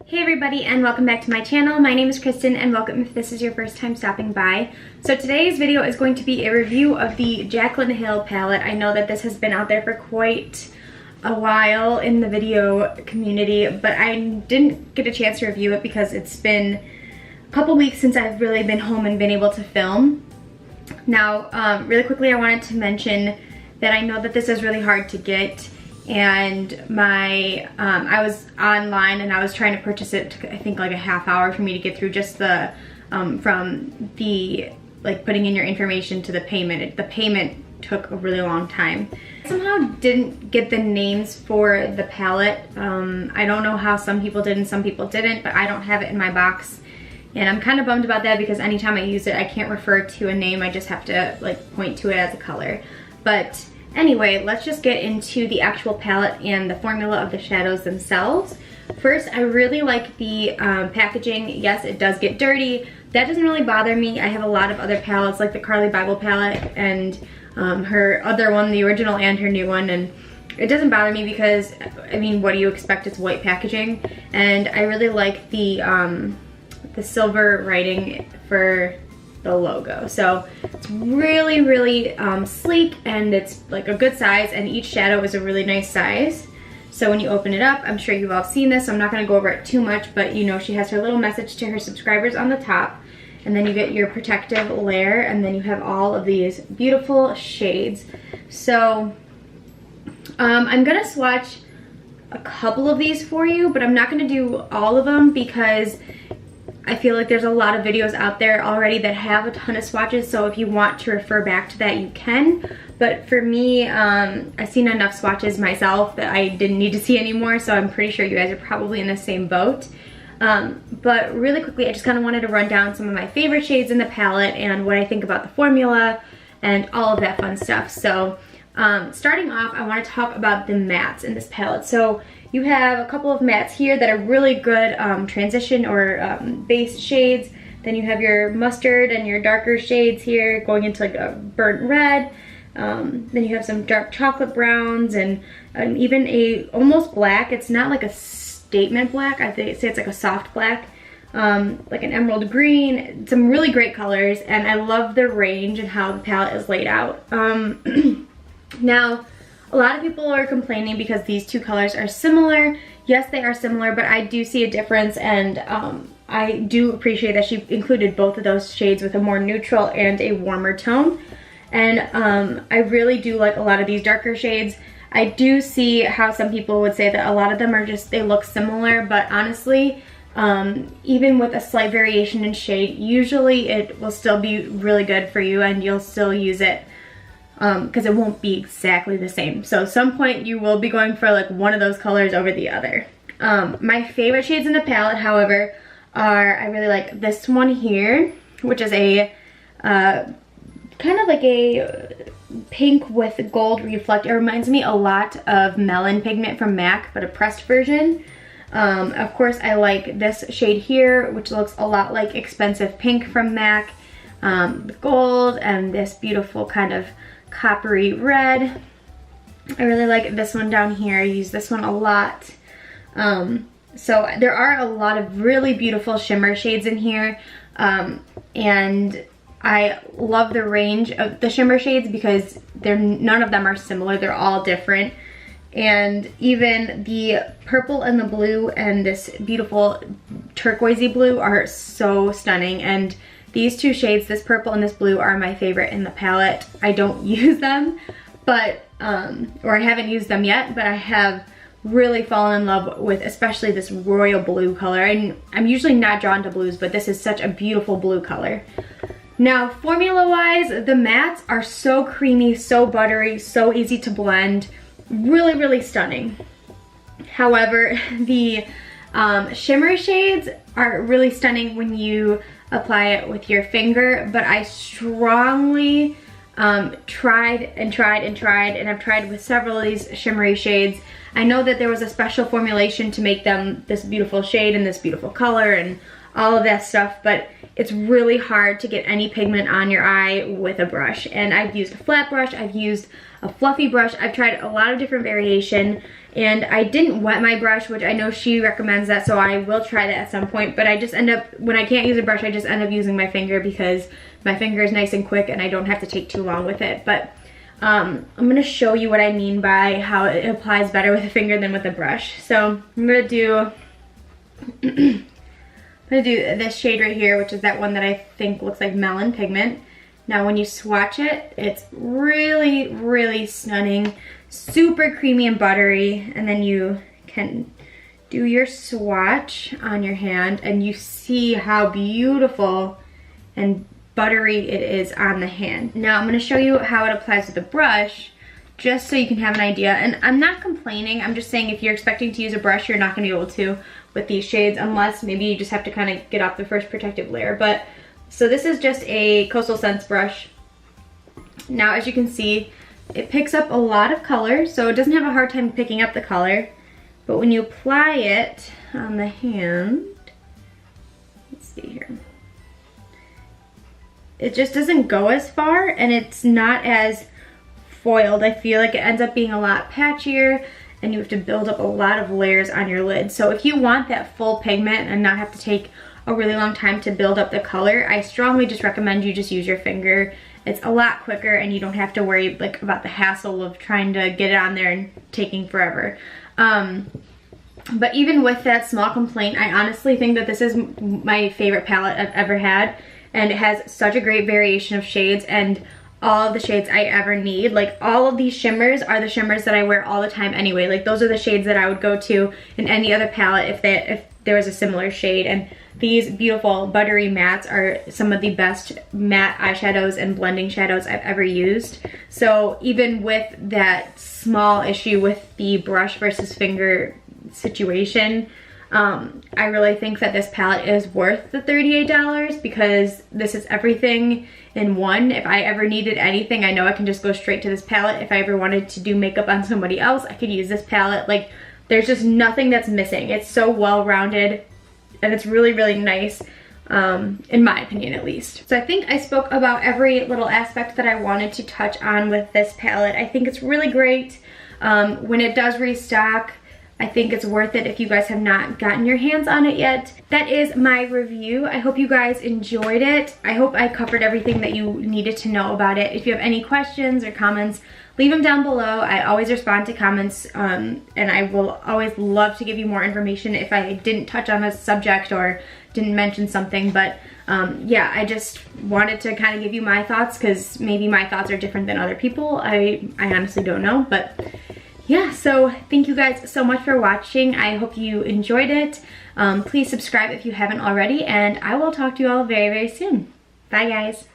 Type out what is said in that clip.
Hey everybody, and welcome back to my channel. My name is Kristen, and welcome if this is your first time stopping by. So today's video is going to be a review of the Jaclyn Hill palette. I know that this has been out there for quite a while in the video community, but I didn't get a chance to review it because it's been a couple weeks since I've really been home and been able to film. Now, really quickly, I wanted to mention that I know that this is really hard to get, and I was online and I was trying to purchase it. It took, I think, like a half hour for me to get through just the from the like putting in your information to the payment. The payment took a really long time. I somehow didn't get the names for the palette. I don't know how some people did and some people didn't, but I don't have it in my box, and I'm kind of bummed about that because anytime I use it I can't refer to a name. I just have to like point to it as a color. But anyway, let's just get into the actual palette and the formula of the shadows themselves. First, I really like the packaging. Yes, it does get dirty. That doesn't really bother me. I have a lot of other palettes like the Carly Bible palette and her other one, the original and her new one, and it doesn't bother me because, I mean, what do you expect? It's white packaging. And I really like the silver writing for the logo. So it's really, really sleek, and it's like a good size, and each shadow is a really nice size. So when you open it up, I'm sure you've all seen this, so I'm not going to go over it too much, but you know she has her little message to her subscribers on the top, and then you get your protective layer, and then you have all of these beautiful shades. So I'm going to swatch a couple of these for you, but I'm not going to do all of them because I feel like there's a lot of videos out there already that have a ton of swatches, so if you want to refer back to that, you can. But for me, I've seen enough swatches myself that I didn't need to see anymore, so I'm pretty sure you guys are probably in the same boat. But really quickly, I just kind of wanted to run down some of my favorite shades in the palette and what I think about the formula and all of that fun stuff. So starting off, I want to talk about the mattes in this palette. So you have a couple of mattes here that are really good transition or base shades. Then you have your mustard and your darker shades here going into like a burnt red. Then you have some dark chocolate browns and even a almost black. It's not like a statement black. I think say it's like a soft black, like an emerald green. Some really great colors, and I love the range and how the palette is laid out. Now, a lot of people are complaining because these two colors are similar. Yes, they are similar, but I do see a difference, and I do appreciate that she included both of those shades with a more neutral and a warmer tone. And I really do like a lot of these darker shades. I do see how some people would say that a lot of them are just, they look similar, but honestly, even with a slight variation in shade, usually it will still be really good for you and you'll still use it. Because it won't be exactly the same. So at some point you will be going for like one of those colors over the other. My favorite shades in the palette, however, are, I really like this one here, which is a kind of like a pink with gold reflect. It reminds me a lot of Melon pigment from MAC, but a pressed version. Of course, I like this shade here, which looks a lot like Expensive Pink from MAC. The gold and this beautiful kind of coppery red. I really like this one down here. I use this one a lot. So there are a lot of really beautiful shimmer shades in here, and I love the range of the shimmer shades because none of them are similar. They're all different, and even the purple and the blue and this beautiful turquoisey blue are so stunning. And these two shades, this purple and this blue, are my favorite in the palette. I don't use them, but, or I haven't used them yet, but I have really fallen in love with especially this royal blue color. And I'm usually not drawn to blues, but this is such a beautiful blue color. Now, formula-wise, the mattes are so creamy, so buttery, so easy to blend. Really, really stunning. However, the shimmer shades are really stunning when you apply it with your finger, but I strongly tried, and I've tried with several of these shimmery shades. I know that there was a special formulation to make them this beautiful shade and this beautiful color and all of that stuff, but it's really hard to get any pigment on your eye with a brush. And I've used a flat brush, I've used a fluffy brush, I've tried a lot of different variation, and I didn't wet my brush, which I know she recommends that, so I will try that at some point, but I just end up, when I can't use a brush, I just end up using my finger because my finger is nice and quick and I don't have to take too long with it. But I'm gonna show you what I mean by how it applies better with a finger than with a brush. So I'm gonna do this shade right here, which is that one that I think looks like melon pigment. Now when you swatch it, it's really, really stunning, super creamy and buttery, and then you can do your swatch on your hand and you see how beautiful and buttery it is on the hand. Now I'm going to show you how it applies with a brush, just so you can have an idea. And I'm not complaining, I'm just saying if you're expecting to use a brush, you're not going to be able to with these shades, unless maybe you just have to kind of get off the first protective layer. But so this is just a Coastal Scents brush. Now as you can see, it picks up a lot of color, so it doesn't have a hard time picking up the color. But when you apply it on the hand, let's see here, it just doesn't go as far and it's not as foiled. I feel like it ends up being a lot patchier and you have to build up a lot of layers on your lid. So if you want that full pigment and not have to take a really long time to build up the color, I strongly just recommend you just use your finger. It's a lot quicker and you don't have to worry like about the hassle of trying to get it on there and taking forever. But even with that small complaint, I honestly think that this is my favorite palette I've ever had, and it has such a great variation of shades and all of the shades I ever need. Like all of these shimmers are the shimmers that I wear all the time anyway. Like those are the shades that I would go to in any other palette if there was a similar shade. And these beautiful buttery mattes are some of the best matte eyeshadows and blending shadows I've ever used. So even with that small issue with the brush versus finger situation, I really think that this palette is worth the $38 because this is everything in one. If I ever needed anything, I know I can just go straight to this palette. If I ever wanted to do makeup on somebody else, I could use this palette. Like there's just nothing that's missing. It's so well-rounded and it's really, really nice, in my opinion at least. So I think I spoke about every little aspect that I wanted to touch on with this palette. I think it's really great. When it does restock, I think it's worth it if you guys have not gotten your hands on it yet. That is my review. I hope you guys enjoyed it. I hope I covered everything that you needed to know about it. If you have any questions or comments, leave them down below. I always respond to comments, and I will always love to give you more information if I didn't touch on a subject or didn't mention something. But yeah, I just wanted to kind of give you my thoughts because maybe my thoughts are different than other people. I honestly don't know, but yeah, so thank you guys so much for watching. I hope you enjoyed it. Please subscribe if you haven't already, and I will talk to you all very, very soon. Bye, guys.